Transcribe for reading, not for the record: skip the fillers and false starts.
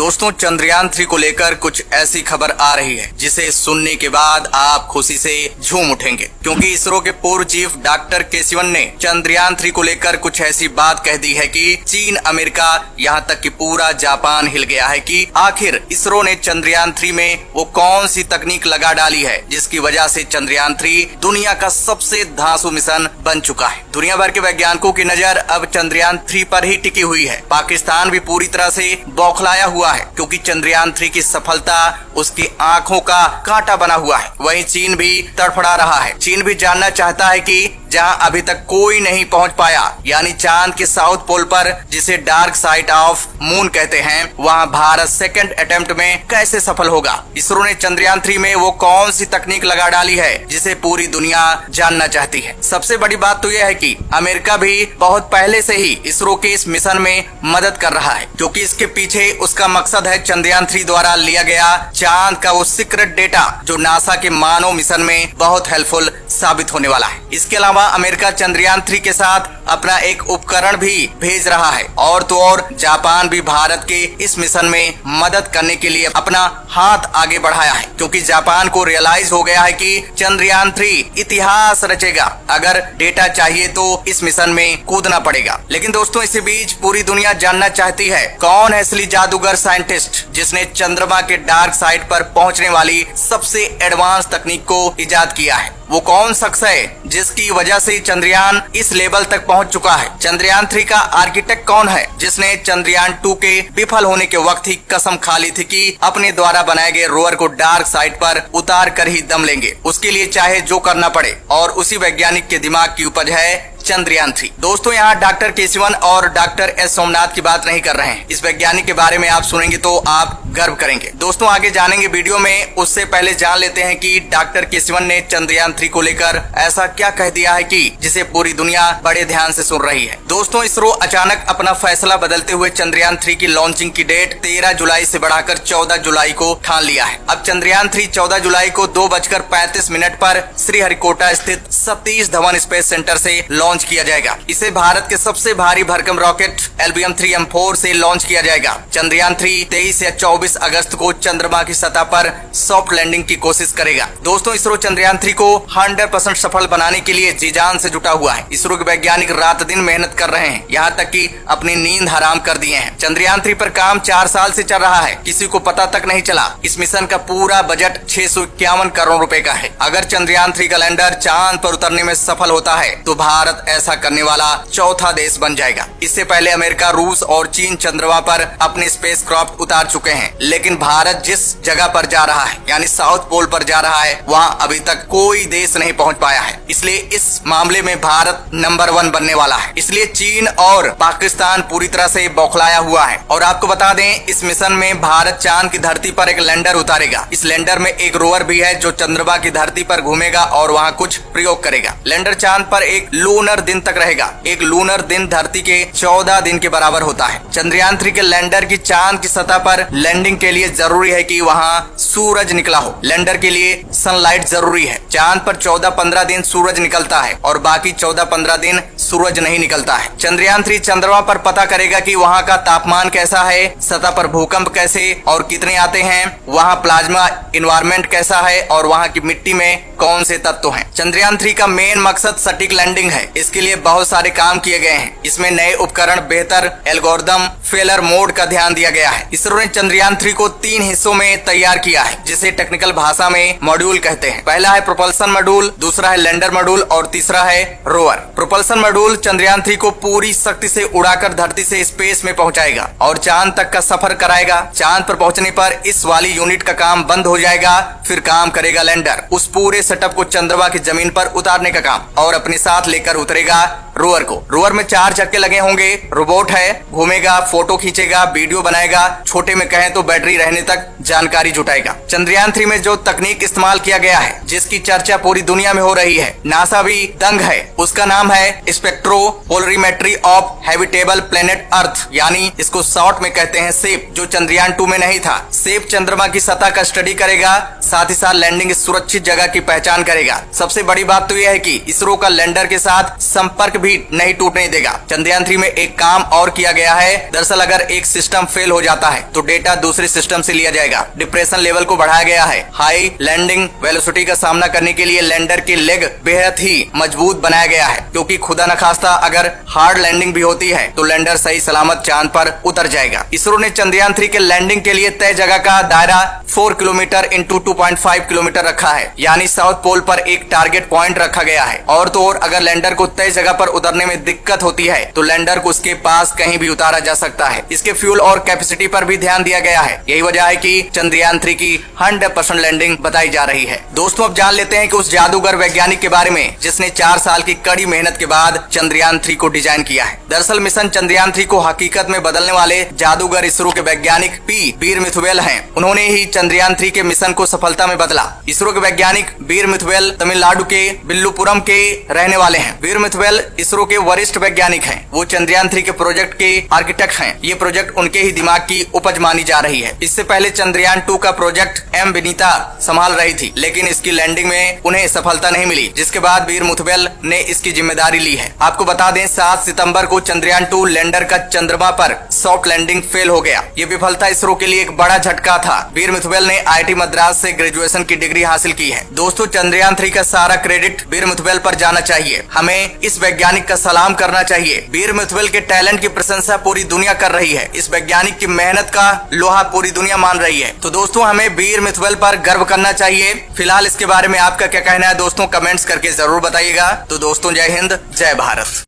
दोस्तों, चंद्रयान 3 को लेकर कुछ ऐसी खबर आ रही है जिसे सुनने के बाद आप खुशी से झूम उठेंगे, क्योंकि इसरो के पूर्व चीफ डॉक्टर के सिवन ने चंद्रयान 3 को लेकर कुछ ऐसी बात कह दी है कि चीन, अमेरिका, यहाँ तक कि पूरा जापान हिल गया है कि आखिर इसरो ने चंद्रयान 3 में वो कौन सी तकनीक लगा डाली है जिसकी वजह से चंद्रयान 3 दुनिया का सबसे धांसू मिशन बन चुका है। दुनिया भर के वैज्ञानिकों की नजर अब चंद्रयान 3 पर ही टिकी हुई है। पाकिस्तान भी पूरी तरह से बौखलाया हुआ है, क्योंकि चंद्रयान 3 की सफलता उसकी आंखों का कांटा बना हुआ है। वहीं चीन भी तड़फड़ा रहा है। चीन भी जानना चाहता है कि जहां अभी तक कोई नहीं पहुंच पाया, यानी चांद के साउथ पोल पर, जिसे डार्क साइड ऑफ मून कहते हैं, वहां भारत सेकंड अटेम्प्ट में कैसे सफल होगा। इसरो ने चंद्रयान 3 में वो कौन सी तकनीक लगा डाली है जिसे पूरी दुनिया जानना चाहती है। सबसे बड़ी बात तो यह है कि अमेरिका भी बहुत पहले से ही इसरो के इस मिशन में मदद कर रहा है, क्योंकि इसके पीछे उसका मकसद है चंद्रयान 3 द्वारा लिया गया चांद का वो सीक्रेट डेटा जो नासा के मानव मिशन में बहुत हेल्पफुल साबित होने वाला है। इसके अलावा अमेरिका चंद्रयान 3 के साथ अपना एक उपकरण भी भेज रहा है, और तो और जापान भी भारत के इस मिशन में मदद करने के लिए अपना हाथ आगे बढ़ाया है, क्योंकि जापान को रियलाइज हो गया है कि चंद्रयान 3 इतिहास रचेगा। अगर डेटा चाहिए तो इस मिशन में कूदना पड़ेगा। लेकिन दोस्तों, इसी बीच पूरी दुनिया जानना चाहती है कौन है असली जादूगर साइंटिस्ट जिसने चंद्रमा के डार्क साइड पर पहुंचने वाली सबसे एडवांस तकनीक को इजाद किया है। वो कौन शख्स है जिसकी वजह से चंद्रयान इस लेवल तक पहुंच चुका है। चंद्रयान 3 का आर्किटेक्ट कौन है जिसने चंद्रयान 2 के विफल होने के वक्त ही कसम खा ली थी कि अपने द्वारा बनाए गए रोवर को डार्क साइड पर उतार कर ही दम लेंगे, उसके लिए चाहे जो करना पड़े। और उसी वैज्ञानिक के दिमाग की उपज है चंद्रयान 3। दोस्तों, यहाँ डॉक्टर के सिवन और डॉक्टर एस सोमनाथ की बात नहीं कर रहे हैं। इस वैज्ञानिक के बारे में आप सुनेंगे तो आप गर्व करेंगे। दोस्तों, आगे जानेंगे वीडियो में, उससे पहले जान लेते हैं कि डॉक्टर के सिवन ने चंद्रयान 3 को लेकर ऐसा क्या कह दिया है कि जिसे पूरी दुनिया बड़े ध्यान से सुन रही है। दोस्तों, इसरो अचानक अपना फैसला बदलते हुए चंद्रयान 3 की लॉन्चिंग की डेट 13 जुलाई से बढ़ाकर 14 जुलाई को ठान लिया है। अब चंद्रयान 3 14 जुलाई को 2:35 पर श्रीहरिकोटा स्थित सतीश धवन स्पेस सेंटर से लॉन्च किया जाएगा। इसे भारत के सबसे भारी भरकम रॉकेट LBM-3M4 से लॉन्च किया जाएगा। चंद्रयान 3 23 या 24 अगस्त को चंद्रमा की सतह पर सॉफ्ट लैंडिंग की कोशिश करेगा। दोस्तों, इसरो चंद्रयान 3 को 100% सफल बनाने के लिए जी जान से जुटा हुआ है। इसरो के वैज्ञानिक रात दिन मेहनत कर रहे हैं, यहाँ तक कि अपनी नींद हराम कर दिए हैं। चंद्रयान 3 पर काम 4 साल से चल रहा है, किसी को पता तक नहीं चला। इस मिशन का पूरा बजट 651 करोड़ रुपए का है। अगर चंद्रयान 3 का लैंडर चांद पर उतरने में सफल होता है तो भारत ऐसा करने वाला चौथा देश बन जाएगा। इससे पहले अमेरिका, रूस और चीन चंद्रमा पर अपने स्पेसक्राफ्ट उतार चुके हैं, लेकिन भारत जिस जगह पर जा रहा है, यानी साउथ पोल पर जा रहा है, वहाँ अभी तक कोई देश नहीं पहुँच पाया है। इसलिए इस मामले में भारत नंबर 1 बनने वाला है। इसलिए चीन और पाकिस्तान पूरी तरह से बौखलाया हुआ है। और आपको बता दें, इस मिशन में भारत चांद की धरती पर एक लैंडर उतारेगा। इस लैंडर में एक रोवर भी है जो चंद्रमा की धरती पर घूमेगा और वहाँ कुछ प्रयोग करेगा। लैंडर चांद पर एक लूनर दिन तक रहेगा। एक लूनर दिन धरती के 14 दिन के बराबर होता है। चंद्रयान 3 के लैंडर की चांद की सतह पर लैंडिंग के लिए जरूरी है कि वहाँ सूरज निकला हो। लैंडर के लिए सनलाइट जरूरी है। चांद पर 14-15 दिन सूरज निकलता है और बाकी 14-15 दिन सूरज नहीं निकलता है। चंद्रयान 3 चंद्रमा पर पता करेगा कि वहाँ का तापमान कैसा है, सतह पर भूकंप कैसे और कितने आते हैं, वहाँ प्लाज्मा इन्वायरमेंट कैसा है और वहाँ की मिट्टी में कौन से तत्व हैं। चंद्रयान 3 का मेन मकसद सटीक लैंडिंग है। इसके लिए बहुत सारे काम किए गए हैं। इसमें नए उपकरण, बेहतर एल्गोरिदम, फेलर मोड का ध्यान दिया गया है। इसरो ने चंद्रयान 3 को 3 हिस्सों में तैयार किया है, जिसे टेक्निकल भाषा में मॉड्यूल कहते हैं। पहला है प्रोपल्सन मॉड्यूल, दूसरा है लैंडर मॉड्यूल और तीसरा है रोवर। प्रोपल्सन मॉड्यूल चंद्रयान 3 को पूरी शक्ति से उड़ाकर धरती से स्पेस में पहुंचाएगा और चांद तक का सफर कराएगा। चांद पर पहुंचने पर इस वाली यूनिट का काम बंद हो जाएगा, फिर काम करेगा लैंडर, उस पूरे सेटअप को चंद्रमा की जमीन पर उतारने का काम, और अपने साथ लेकर उतरेगा रोवर को। रोवर में 4 चक्के लगे होंगे, रोबोट है, घूमेगा, फोटो खींचेगा, वीडियो बनाएगा, छोटे में कहें तो बैटरी रहने तक जानकारी जुटाएगा। चंद्रयान 3 में जो तकनीक इस्तेमाल किया गया है, जिसकी चर्चा पूरी दुनिया में हो रही है, नासा भी दंग है, उसका नाम है spectropolarimetry of habitable planet earth, यानी इसको शॉर्ट में कहते हैं सेप, जो चंद्रयान 2 में नहीं था। सेप चंद्रमा की सतह का स्टडी करेगा, साथ ही साथ लैंडिंग सुरक्षित जगह की पहचान करेगा। सबसे बड़ी बात तो यह है कि इसरो का लैंडर के साथ संपर्क भी भी नहीं टूटने देगा। चंद्रयान 3 में एक काम और किया गया है। दरअसल अगर एक सिस्टम फेल हो जाता है तो डेटा दूसरे सिस्टम से लिया जाएगा। डिप्रेशन लेवल को बढ़ाया गया है। हाई लैंडिंग वेलोसिटी का सामना करने के लिए लैंडर की लेग बेहद ही मजबूत बनाया गया है, क्योंकि खुदा न खास्ता अगर हार्ड लैंडिंग भी होती है तो लैंडर सही सलामत चांद पर उतर जाएगा। इसरो ने चंद्रयान 3 के लैंडिंग के लिए तय जगह का दायरा 4 किलोमीटर इंटू 2.5 किलोमीटर रखा है, यानी साउथ पोल पर एक टारगेट पॉइंट रखा गया है। और तो और अगर लैंडर को तय जगह पर उतरने में दिक्कत होती है तो लैंडर को उसके पास कहीं भी उतारा जा सकता है। इसके फ्यूल और कैपेसिटी पर भी ध्यान दिया गया है। यही वजह है कि चंद्रयान 3 की 100% लैंडिंग बताई जा रही है। दोस्तों अब जान लेते हैं कि उस जादूगर वैज्ञानिक के बारे में जिसने 4 साल की कड़ी मेहनत के बाद चंद्रयान 3 को डिजाइन किया है। दरअसल मिशन चंद्रयान 3 को हकीकत में बदलने वाले जादूगर इसरो के वैज्ञानिक पी वीर मिथुवेल हैं। उन्होंने ही चंद्रयान 3 के मिशन को सफलता में बदला। इसरो के वैज्ञानिक वीर मिथुवेल तमिलनाडु के बिल्लुपुरम के रहने वाले हैं। वीर मिथुवेल इसरो के वरिष्ठ वैज्ञानिक हैं। वो चंद्रयान 3 के प्रोजेक्ट के आर्किटेक्ट हैं। ये प्रोजेक्ट उनके ही दिमाग की उपज मानी जा रही है। इससे पहले चंद्रयान 2 का प्रोजेक्ट एम विनीता संभाल रही थी, लेकिन इसकी लैंडिंग में उन्हें सफलता नहीं मिली, जिसके बाद वीर मिथुवेल ने इसकी जिम्मेदारी ली है। आपको बता दें 7 सितंबर को चंद्रयान 2 लैंडर का चंद्रमा पर सॉफ्ट लैंडिंग फेल हो गया। ये विफलता इसरो के लिए एक बड़ा झटका था। वीर मिथुवेल ने IIT मद्रास से ग्रेजुएशन की डिग्री हासिल की है। दोस्तों चंद्रयान 3 का सारा क्रेडिट वीर मिथुवेल पर जाना चाहिए। हमें इस वैज्ञानिक का सलाम करना चाहिए। वीर मिथुवेल के टैलेंट की प्रशंसा पूरी दुनिया कर रही है। इस वैज्ञानिक की मेहनत का लोहा पूरी दुनिया मान रही है। तो दोस्तों हमें वीर मिथुवेल पर गर्व करना चाहिए। फिलहाल इसके बारे में आपका क्या कहना है दोस्तों, कमेंट्स करके जरूर बताइएगा। तो दोस्तों जय हिंद, जय भारत।